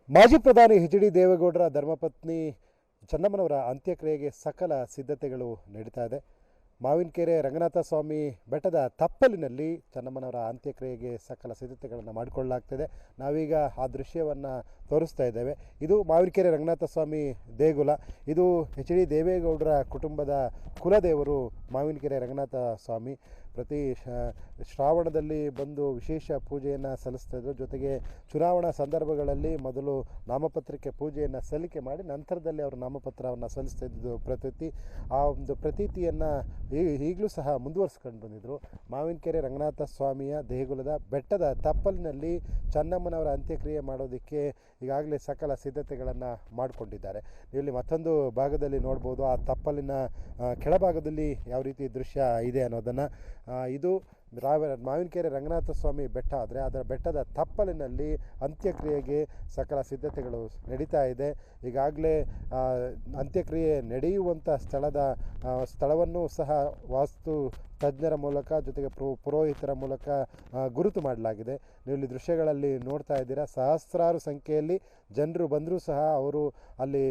ಮಾಜಿ ಪ್ರಧಾನಿ H D ದೇವೇಗೌಡರ ಧರ್ಮಪತ್ನಿ ಚೆನ್ನಮ್ಮನವರ ಅಂತ್ಯಕ್ರಿಯೆಗೆ ಸಕಲ ಸಿದ್ಧತೆಗಳು ನಡೀತಾ ಇದೆ. ಮಾವಿನಕೆರೆ ರಂಗನಾಥ ಸ್ವಾಮಿ ಬೆಟ್ಟದ ತಪ್ಪಲಿನಲ್ಲಿ ಚೆನ್ನಮ್ಮನವರ ಅಂತ್ಯಕ್ರಿಯೆಗೆ ಸಕಲ ಸಿದ್ಧತೆಗಳನ್ನು ಮಾಡಿಕೊಳ್ಳಲಾಗ್ತಿದೆ. ನಾವೀಗ ಆ ದೃಶ್ಯವನ್ನು ತೋರಿಸ್ತಾ ಇದ್ದೇವೆ. ಇದು ಮಾವಿನಕೆರೆ ರಂಗನಾಥ ಸ್ವಾಮಿ ದೇಗುಲ. ಇದು ಎಚ್ ಡಿ ದೇವೇಗೌಡರ ಕುಟುಂಬದ ಕುಲದೇವರು ಮಾವಿನಕೆರೆ ರಂಗನಾಥ ಸ್ವಾಮಿ. ಪ್ರತಿ ಶ್ರಾವಣದಲ್ಲಿ ಬಂದು ವಿಶೇಷ ಪೂಜೆಯನ್ನು ಸಲ್ಲಿಸ್ತಾ ಇದ್ದರು. ಜೊತೆಗೆ ಚುನಾವಣಾ ಸಂದರ್ಭಗಳಲ್ಲಿ ಮೊದಲು ನಾಮಪತ್ರಕ್ಕೆ ಪೂಜೆಯನ್ನು ಸಲ್ಲಿಕೆ ಮಾಡಿ ನಂತರದಲ್ಲಿ ಅವರು ನಾಮಪತ್ರವನ್ನು ಸಲ್ಲಿಸ್ತಾ ಇದ್ದಿದ್ದು ಪ್ರತೀತಿ. ಆ ಒಂದು ಪ್ರತೀತಿಯನ್ನು ಈಗಲೂ ಸಹ ಮುಂದುವರಿಸ್ಕೊಂಡು ಬಂದಿದ್ದರು. ಮಾವಿನಕೆರೆ ರಂಗನಾಥ ಸ್ವಾಮಿಯ ದೇಗುಲದ ಬೆಟ್ಟದ ತಪ್ಪಲಿನಲ್ಲಿ ಚೆನ್ನಮ್ಮನವರ ಅಂತ್ಯಕ್ರಿಯೆ ಮಾಡೋದಕ್ಕೆ ಈಗಾಗಲೇ ಸಕಲ ಸಿದ್ಧತೆಗಳನ್ನು ಮಾಡಿಕೊಂಡಿದ್ದಾರೆ. ಇಲ್ಲಿ ಮತ್ತೊಂದು ಭಾಗದಲ್ಲಿ ನೋಡ್ಬೋದು, ಆ ತಪ್ಪಲಿನ ಕೆಳಭಾಗದಲ್ಲಿ ಯಾವ ರೀತಿ ದೃಶ್ಯ ಇದೆ ಅನ್ನೋದನ್ನು. ಇದು ಮಾವಿನಕೆರೆ ರಂಗನಾಥ ಸ್ವಾಮಿ ಬೆಟ್ಟ ಆದರೆ ಅದರ ಬೆಟ್ಟದ ತಪ್ಪಲಿನಲ್ಲಿ ಅಂತ್ಯಕ್ರಿಯೆಗೆ ಸಕಲ ಸಿದ್ಧತೆಗಳು ನಡೀತಾ ಇದೆ. ಈಗಾಗಲೇ ಅಂತ್ಯಕ್ರಿಯೆ ನಡೆಯುವಂಥ ಸ್ಥಳವನ್ನು ಸಹ ವಾಸ್ತು ತಜ್ಞರ ಮೂಲಕ ಜೊತೆಗೆ ಪುರೋಹಿತರ ಮೂಲಕ ಗುರುತು ಮಾಡಲಾಗಿದೆ. ನೀವು ಇಲ್ಲಿ ದೃಶ್ಯಗಳಲ್ಲಿ ನೋಡ್ತಾ ಇದ್ದೀರಾ, ಸಹಸ್ರಾರು ಸಂಖ್ಯೆಯಲ್ಲಿ ಜನರು ಬಂದರೂ ಸಹ ಅವರು ಅಲ್ಲಿ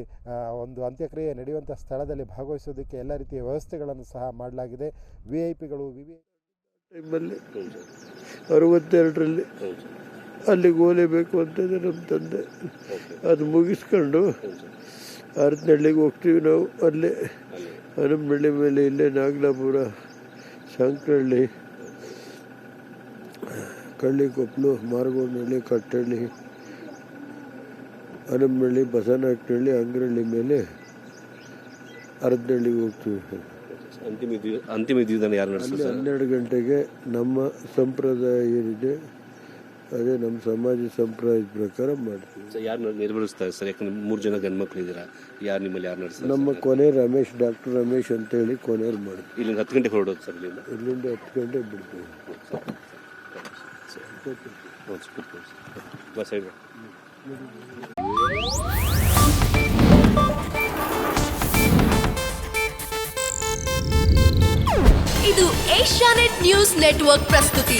ಒಂದು ಅಂತ್ಯಕ್ರಿಯೆ ನಡೆಯುವಂಥ ಸ್ಥಳದಲ್ಲಿ ಭಾಗವಹಿಸೋದಕ್ಕೆ ಎಲ್ಲ ರೀತಿಯ ವ್ಯವಸ್ಥೆಗಳನ್ನು ಸಹ ಮಾಡಲಾಗಿದೆ. VIP ಗಳು ಟೈಮಲ್ಲಿ 62ರಲ್ಲಿ ಅಲ್ಲಿಗೆ ಹೋಗಲೇಬೇಕು ಅಂತಂದರೆ ನಮ್ಮ ತಂದೆ ಅದು ಮುಗಿಸ್ಕೊಂಡು ಅರತನಹಳ್ಳಿಗೆ ಹೋಗ್ತೀವಿ ನಾವು. ಅಲ್ಲೇ ಹನುಮನಹಳ್ಳಿ ಮೇಲೆ ಇಲ್ಲೇ ನಾಗಲಾಪುರ, ಸಂಕರಹಳ್ಳಿ, ಕಳ್ಳಿಕೊಪ್ಪಲು, ಮಾರಗೋಡನಹಳ್ಳಿ, ಕಟ್ಟಹಳ್ಳಿ, ಹನುಮನಹಳ್ಳಿ, ಬಸವನಾಯಕನಹಳ್ಳಿ, ಅಂಗರಹಳ್ಳಿ ಮೇಲೆ ಅರತನಹಳ್ಳಿಗೆ ಹೋಗ್ತೀವಿ. ಅಂತಿಮ ದಿನ ಯಾರು ನಡೆಸ್ತಾರೆ? 12 ಗಂಟೆಗೆ ನಮ್ಮ ಸಂಪ್ರದಾಯ ಏನಿದೆ ಅದೇ ನಮ್ಮ ಸಮಾಜ ಸಂಪ್ರದಾಯದ ಪ್ರಕಾರ ಮಾಡ್ತೀವಿ. ಯಾರು ನಿರ್ವಹಿಸ್ತಾರೆ ಸರ್? ಯಾಕಂದ್ರೆ 3 ಜನ ಗಂಡ್ಮಕ್ಳಿದ್ದೀರಾ, ಯಾರು ನಿಮ್ಮಲ್ಲಿ ಯಾರು ನಡೆಸ್ತಾರೆ? ನಮ್ಮ ಕೊನೆ ರಮೇಶ್, ಡಾಕ್ಟರ್ ರಮೇಶ್ ಅಂತೇಳಿ ಕೊನೆಯವ್ರು ಮಾಡ್ತೀವಿ. ಇಲ್ಲಿಂದ 10 ಗಂಟೆಗೆ ಹೊರಡೋದು ಸರ್? ಇಲ್ಲಿಂದ 10 ಗಂಟೆಗೆ ಬಿಡ್ತೀವಿ. ಇದು ಏಷ್ಯಾನೆಟ್ ನ್ಯೂಸ್ ನೆಟ್ವರ್ಕ್ ಪ್ರಸ್ತುತಿ.